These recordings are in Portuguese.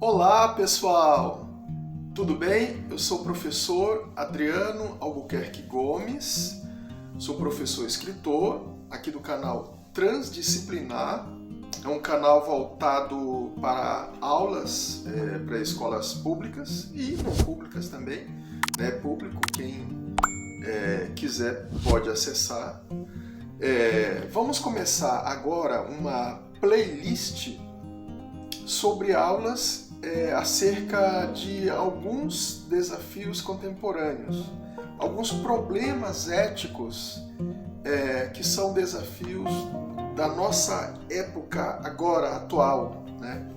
Olá, pessoal! Tudo bem? Eu sou o professor Adriano Albuquerque Gomes, sou professor escritor aqui do canal Transdisciplinar. É um canal voltado para aulas para escolas públicas e não públicas também, né? Público, quem quiser pode acessar. Vamos começar agora uma playlist sobre aulas acerca de alguns desafios contemporâneos, alguns problemas éticos que são desafios da nossa época agora, atual, né?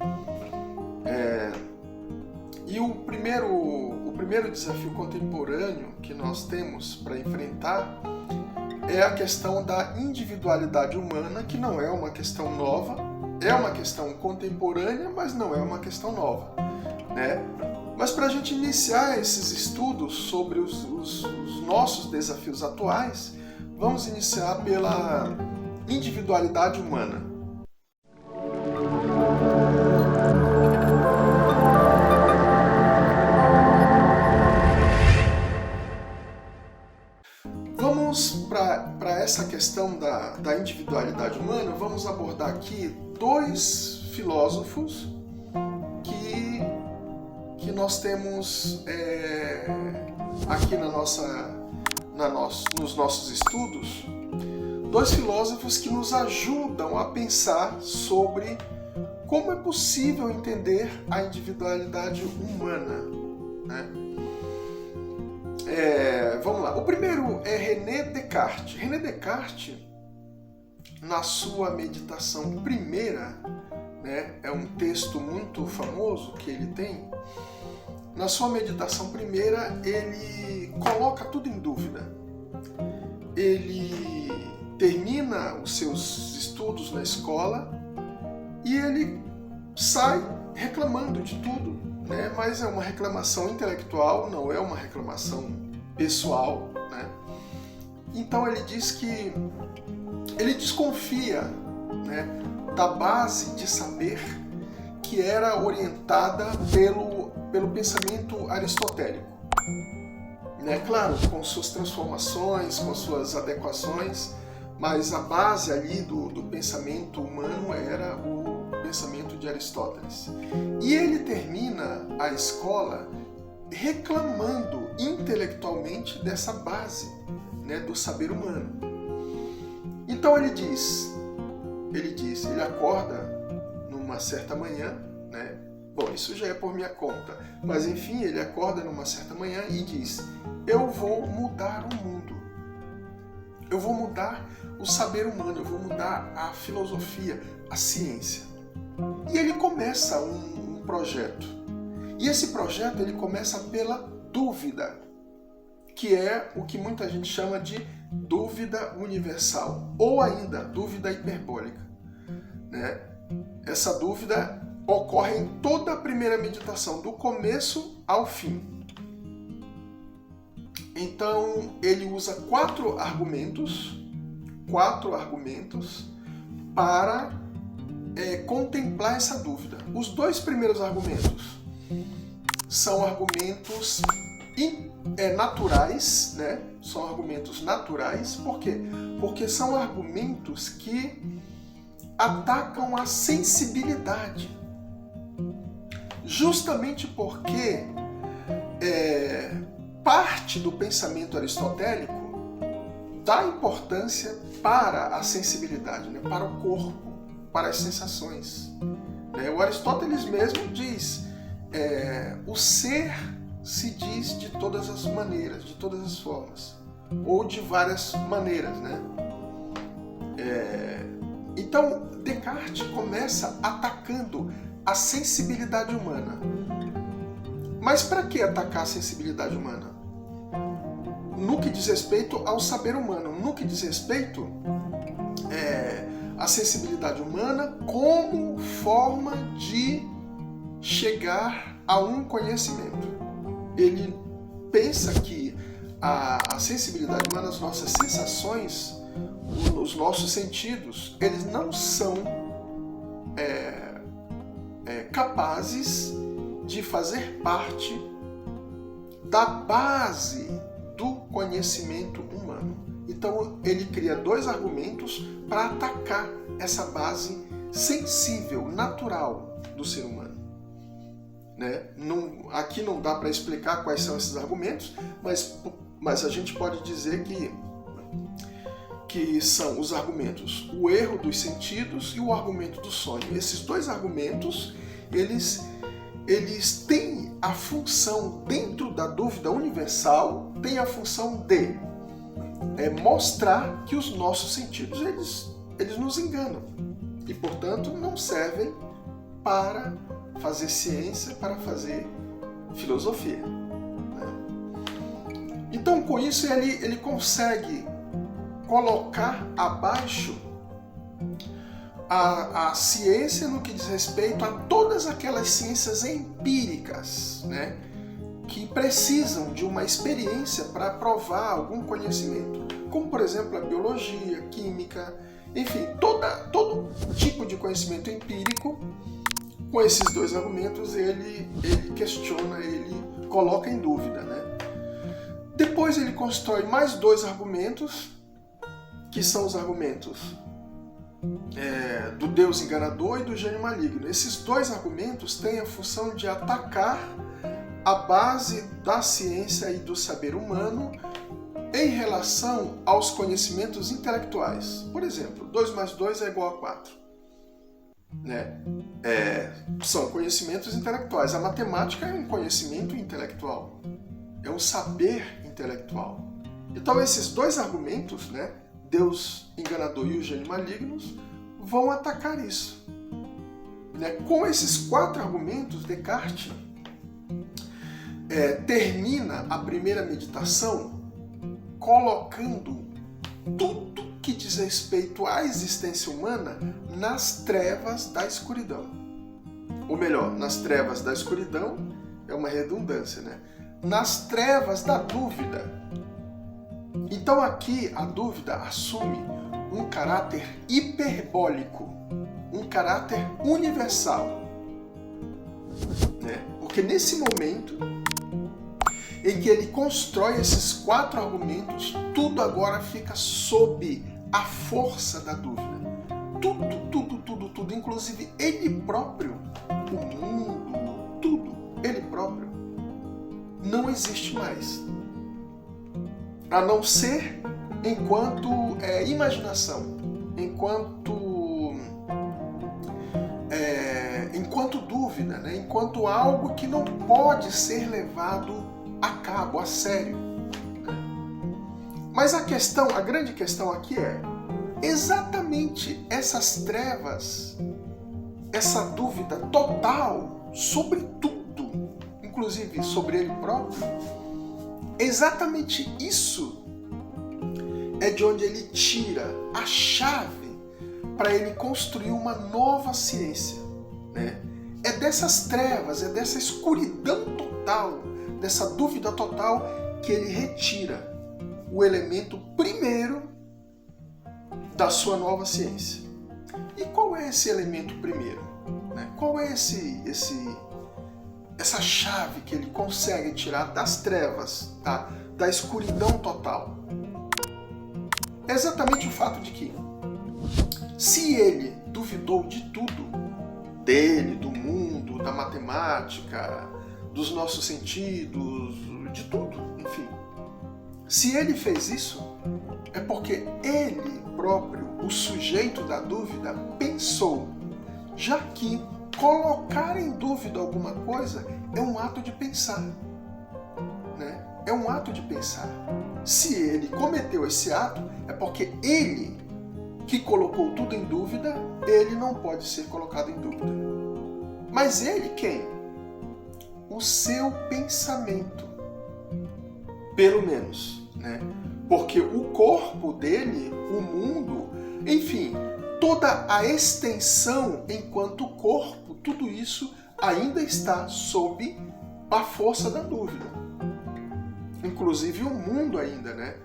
E o primeiro desafio contemporâneo que nós temos para enfrentar é a questão da individualidade humana, que não é uma questão nova, é uma questão contemporânea, mas não é uma questão nova, né? Mas para a gente iniciar esses estudos sobre os nossos desafios atuais, vamos iniciar pela individualidade humana. Vamos para essa questão da individualidade humana, vamos abordar aqui dois filósofos que nós temos aqui nos nossos estudos, dois filósofos que nos ajudam a pensar sobre como é possível entender a individualidade humana, né? Vamos lá. O primeiro é René Descartes. René Descartes, na sua meditação primeira, né, é um texto muito famoso que ele tem. Na sua meditação primeira, ele coloca tudo em dúvida. Ele termina os seus estudos na escola e ele sai reclamando de tudo, né? Mas é uma reclamação intelectual, não é uma reclamação pessoal, né? Então ele diz que ele desconfia, né, da base de saber que era orientada pelo pensamento aristotélico, né? Claro, com suas transformações, com suas adequações, mas a base ali do pensamento humano era o pensamento de Aristóteles. E ele termina a escola reclamando intelectualmente dessa base, né, do saber humano. Então ele acorda numa certa manhã, né? Bom, isso já é por minha conta, mas enfim, ele acorda numa certa manhã e diz: eu vou mudar o mundo, eu vou mudar o saber humano, eu vou mudar a filosofia, a ciência. E ele começa um projeto. E esse projeto ele começa pela dúvida, que é o que muita gente chama de dúvida universal, ou ainda dúvida hiperbólica, né? Essa dúvida ocorre em toda a primeira meditação, do começo ao fim. Então ele usa quatro argumentos para contemplar essa dúvida. Os dois primeiros argumentos são argumentos naturais, né? São argumentos naturais. Por quê? Porque são argumentos que atacam a sensibilidade. Justamente porque parte do pensamento aristotélico dá importância para a sensibilidade, né? Para o corpo, para as sensações. O Aristóteles mesmo diz: o ser se diz de todas as maneiras, de todas as formas, ou de várias maneiras, né? Então, Descartes começa atacando a sensibilidade humana. Mas para que atacar a sensibilidade humana? No que diz respeito ao saber humano, no que diz respeito à sensibilidade humana como forma de chegar a um conhecimento. Ele pensa que a sensibilidade humana, as nossas sensações, os nossos sentidos, eles não são capazes de fazer parte da base do conhecimento humano. Então ele cria 2 argumentos para atacar essa base sensível, natural do ser humano. Né? Aqui não dá para explicar quais são esses argumentos, mas a gente pode dizer que são os argumentos: o erro dos sentidos e o argumento do sonho. Esses 2 argumentos, eles têm a função, dentro da dúvida universal, tem a função de mostrar que os nossos sentidos eles nos enganam e, portanto, não servem para fazer ciência, para fazer filosofia. Né? Então, com isso, ele consegue colocar abaixo a ciência no que diz respeito a todas aquelas ciências empíricas, né, que precisam de uma experiência para provar algum conhecimento, como, por exemplo, a biologia, química, enfim, todo tipo de conhecimento empírico. Com esses 2 argumentos, ele questiona, ele coloca em dúvida. Né? Depois ele constrói mais 2 argumentos, que são os argumentos do Deus enganador e do gênio maligno. Esses 2 argumentos têm a função de atacar a base da ciência e do saber humano em relação aos conhecimentos intelectuais. Por exemplo, 2 mais 2 é igual a 4. Né? São conhecimentos intelectuais. A matemática é um conhecimento intelectual, é um saber intelectual. Então esses 2 argumentos, né, Deus enganador e o gênio malignos, vão atacar isso. Né? Com esses 4 argumentos, Descartes termina a primeira meditação colocando tudo que diz respeito à existência humana nas trevas da escuridão. Ou melhor, nas trevas da escuridão é uma redundância, né? Nas trevas da dúvida. Então aqui a dúvida assume um caráter hiperbólico, um caráter universal. Né? Porque nesse momento em que ele constrói esses 4 argumentos, tudo agora fica sob a força da dúvida. Tudo, inclusive ele próprio, o mundo, tudo, ele próprio, não existe mais. A não ser enquanto imaginação, enquanto dúvida, né? Enquanto algo que não pode ser levado a cabo, a sério. Mas a grande questão aqui é exatamente essas trevas, essa dúvida total sobre tudo, inclusive sobre ele próprio. Exatamente isso é de onde ele tira a chave para ele construir uma nova ciência. Né? É dessas trevas, é dessa escuridão total, dessa dúvida total, que ele retira o elemento primeiro da sua nova ciência. E qual é esse elemento primeiro? Né? Qual é essa chave que ele consegue tirar das trevas, tá? Da escuridão total? É exatamente o fato de que, se ele duvidou de tudo, dele, do mundo, da matemática, dos nossos sentidos, de tudo, enfim. Se ele fez isso, é porque ele próprio, o sujeito da dúvida, pensou, já que colocar em dúvida alguma coisa é um ato de pensar. Né? É um ato de pensar. Se ele cometeu esse ato, é porque ele, que colocou tudo em dúvida, ele não pode ser colocado em dúvida. Mas ele quem? O seu pensamento. Pelo menos, né? Porque o corpo dele, o mundo, enfim, toda a extensão enquanto corpo, tudo isso ainda está sob a força da dúvida. Inclusive o mundo ainda, né?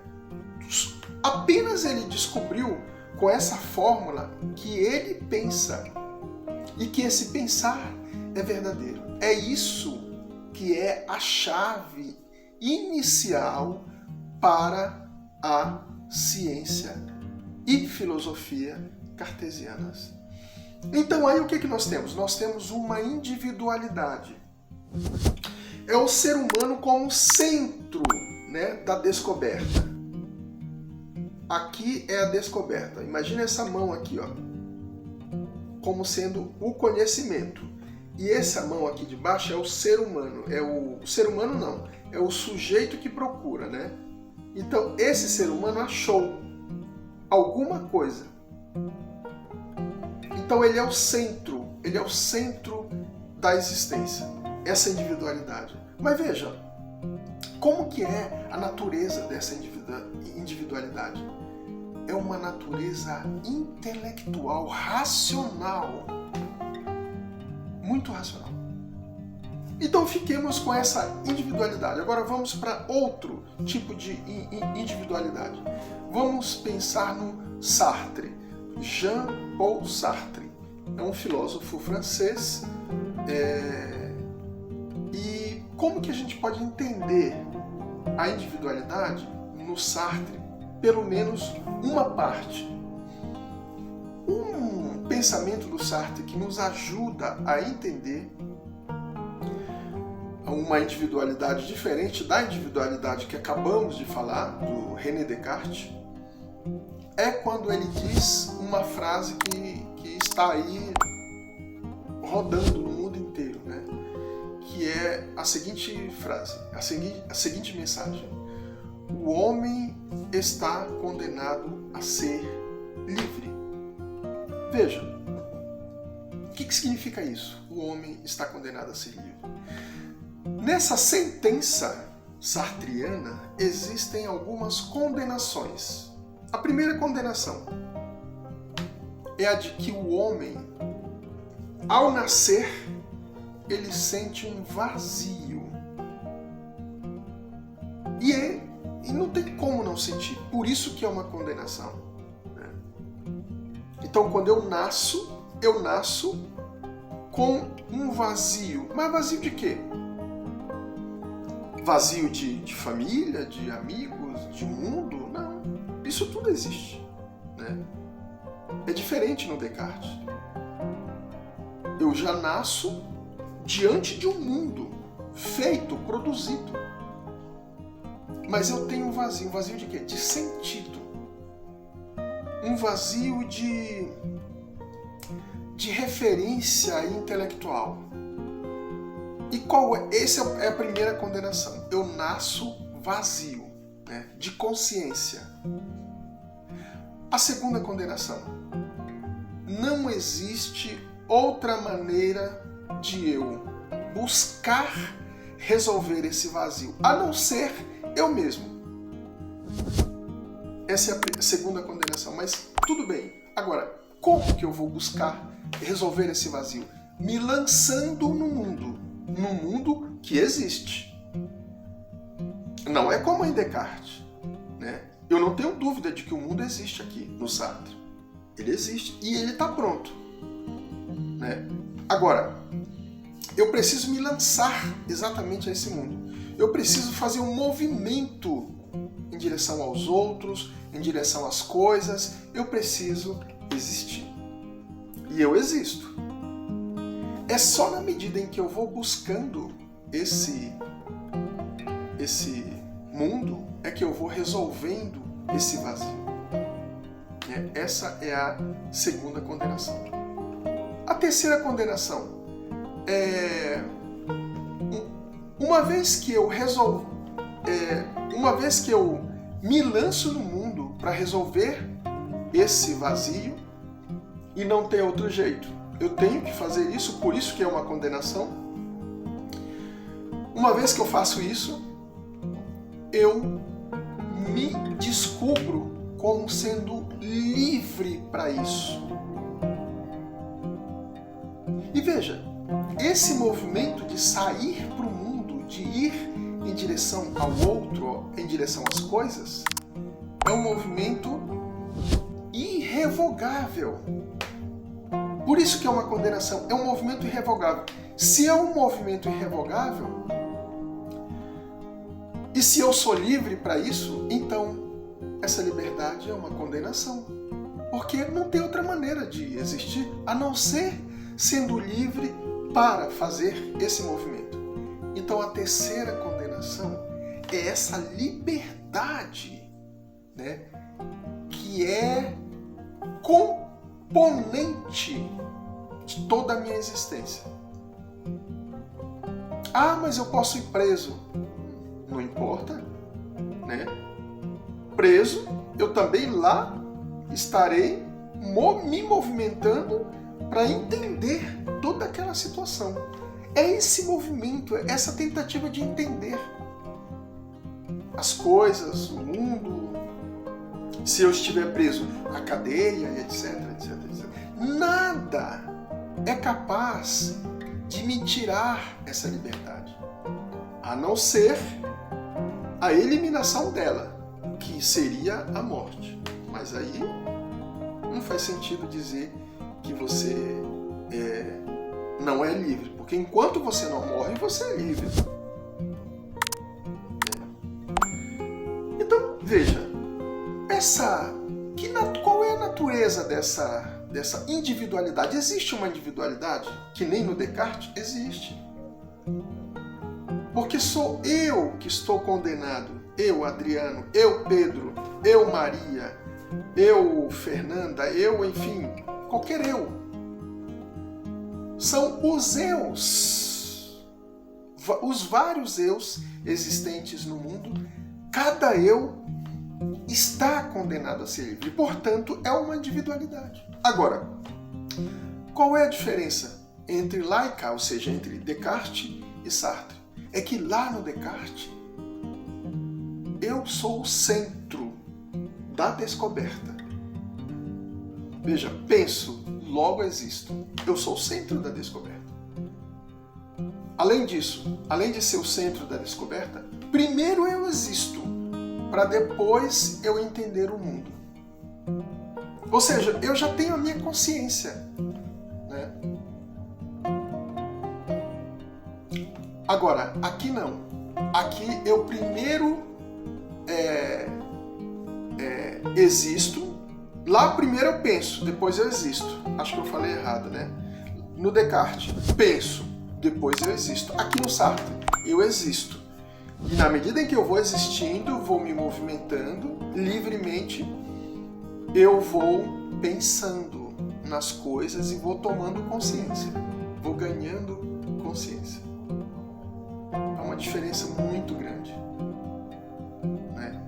Apenas ele descobriu com essa fórmula que ele pensa e que esse pensar é verdadeiro. É isso que é a chave inicial para a ciência e filosofia cartesianas. Então aí o que nós temos? Nós temos uma individualidade. É o ser humano como centro, né, da descoberta. Aqui é a descoberta. Imagina essa mão aqui, ó, como sendo o conhecimento. E essa mão aqui de baixo é o ser humano. O ser humano não, é o sujeito que procura, né? Então esse ser humano achou alguma coisa. Então ele é o centro da existência, essa individualidade. Mas veja, como que é a natureza dessa individualidade? É uma natureza intelectual, racional, muito racional. Então fiquemos com essa individualidade. Agora vamos para outro tipo de individualidade. Vamos pensar no Sartre, Jean-Paul Sartre. É um filósofo francês. E como que a gente pode entender a individualidade no Sartre? Pelo menos uma parte. Um pensamento do Sartre que nos ajuda a entender uma individualidade diferente da individualidade que acabamos de falar, do René Descartes, é quando ele diz uma frase que está aí rodando no mundo inteiro, né? Que é a seguinte frase, a seguinte mensagem: o homem está condenado a ser livre. Veja, o que significa isso? O homem está condenado a ser livre. Nessa sentença sartriana existem algumas condenações. A primeira condenação é a de que o homem, ao nascer, ele sente um vazio. E não tem como não sentir. Por isso que é uma condenação. Né? Então, quando eu nasço com um vazio. Mas vazio de quê? Vazio de família, de amigos, de mundo? Não. Isso tudo existe. Né? É diferente no Descartes. Eu já nasço diante de um mundo feito, produzido. Mas eu tenho um vazio. Um vazio de quê? De sentido. Um vazio de referência intelectual. E qual é? Essa é a primeira condenação. Eu nasço vazio, né? De consciência. A segunda condenação. Não existe outra maneira de eu buscar resolver esse vazio, a não ser eu mesmo. Essa é a segunda condenação. Mas tudo bem. Agora, como que eu vou buscar resolver esse vazio? Me lançando no mundo que existe. Não é como em Descartes, né? Eu não tenho dúvida de que o mundo existe aqui no Sartre. Ele existe e ele está pronto, né? Agora, eu preciso me lançar exatamente a esse mundo. Eu preciso fazer um movimento em direção aos outros, em direção às coisas. Eu preciso existir. E eu existo. É só na medida em que eu vou buscando esse mundo é que eu vou resolvendo esse vazio. Essa é a segunda condenação. A terceira condenação é uma vez que eu me lanço no mundo para resolver esse vazio e não tem outro jeito. Eu tenho que fazer isso, por isso que é uma condenação. Uma vez que eu faço isso, eu me descubro como sendo livre para isso. E veja, esse movimento de sair para o mundo, de ir em direção ao outro, em direção às coisas, é um movimento irrevogável. Por isso que é uma condenação, é um movimento irrevogável. Se é um movimento irrevogável, e se eu sou livre para isso, então essa liberdade é uma condenação. Porque não tem outra maneira de existir a não ser sendo livre para fazer esse movimento. Então a terceira condenação é essa liberdade, né, que é componente de toda a minha existência. Ah, mas eu posso ir preso. Não importa, né? Preso, eu também lá estarei me movimentando para entender toda aquela situação. É esse movimento, é essa tentativa de entender as coisas, o mundo. Se eu estiver preso, a cadeia, etc, etc, etc. Nada é capaz de me tirar essa liberdade, a não ser a eliminação dela, que seria a morte. Mas aí não faz sentido dizer que você não é livre, porque enquanto você não morre, você é livre. Então, veja, qual é a natureza dessa individualidade? Existe uma individualidade que nem no Descartes? Existe. Porque sou eu que estou condenado. Eu, Adriano, eu, Pedro, eu, Maria, eu, Fernanda, eu, enfim, qualquer eu. São os eus, os vários eus existentes no mundo. Cada eu está condenado a ser livre. Portanto, é uma individualidade. Agora, qual é a diferença entre lá e cá, ou seja, entre Descartes e Sartre? É que lá no Descartes, eu sou o centro da descoberta. Veja, penso, logo existo. Eu sou o centro da descoberta. Além disso, além de ser o centro da descoberta, primeiro eu existo, para depois eu entender o mundo. Ou seja, eu já tenho a minha consciência, né? Agora, aqui não. Aqui eu primeiro existo. Lá primeiro eu penso, depois eu existo. Acho que eu falei errado, né? No Descartes, penso, depois eu existo. Aqui no Sartre, eu existo. E na medida em que eu vou existindo, vou me movimentando livremente, eu vou pensando nas coisas e vou tomando consciência. Vou ganhando consciência. É uma diferença muito grande, né?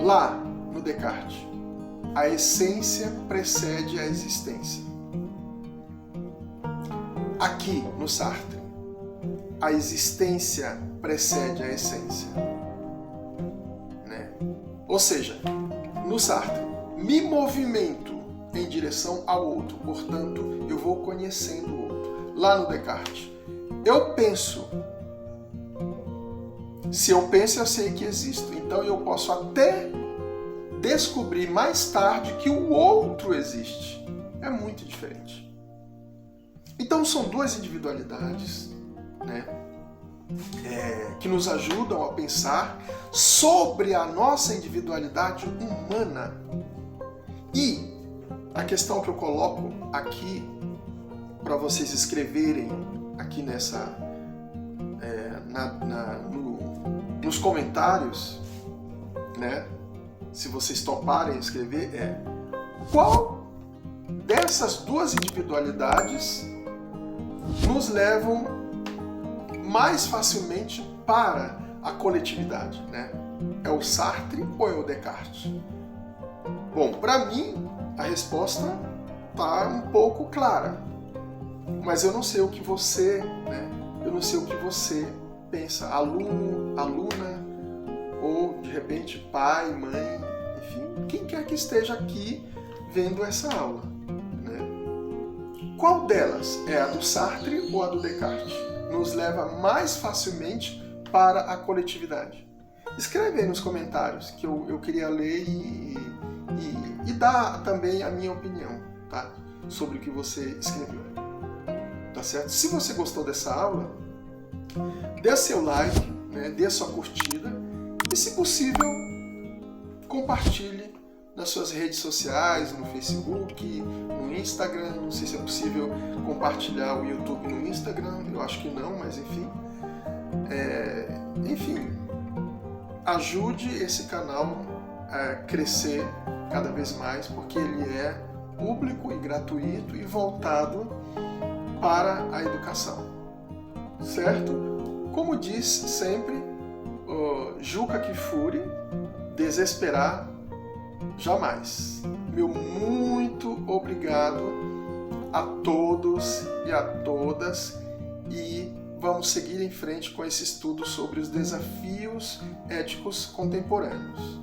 Lá no Descartes, a essência precede a existência. Aqui no Sartre, a existência precede a essência, né? Ou seja, no Sartre, me movimento em direção ao outro, portanto, eu vou conhecendo o outro. Lá no Descartes, eu penso. Se eu penso, eu sei que existo. Então eu posso até descobrir mais tarde que o outro existe. É muito diferente. Então são duas individualidades, né, que nos ajudam a pensar sobre a nossa individualidade humana. E a questão que eu coloco aqui para vocês escreverem aqui nos comentários, né, se vocês toparem escrever, é: qual dessas duas individualidades nos levam mais facilmente para a coletividade, né? É o Sartre ou é o Descartes? Bom, para mim a resposta está um pouco clara, mas eu não sei o que você, né? Eu não sei o que você pensa, aluno, aluna, ou de repente pai, mãe, enfim, quem quer que esteja aqui vendo essa aula, né? Qual delas é a do Sartre ou a do Descartes? Nos leva mais facilmente para a coletividade? Escreve aí nos comentários que eu queria ler e dar também a minha opinião, tá? Sobre o que você escreveu. Tá certo? Se você gostou dessa aula, dê seu like, né? Dê sua curtida e, se possível, compartilhe nas suas redes sociais, no Facebook, no Instagram. Não sei se é possível compartilhar o YouTube no Instagram, eu acho que não, mas enfim. Enfim, ajude esse canal a crescer cada vez mais, porque ele é público e gratuito e voltado para a educação, certo? Como diz sempre Juca Kfouri, desesperar jamais. Meu muito obrigado a todos e a todas, e vamos seguir em frente com esse estudo sobre os desafios éticos contemporâneos.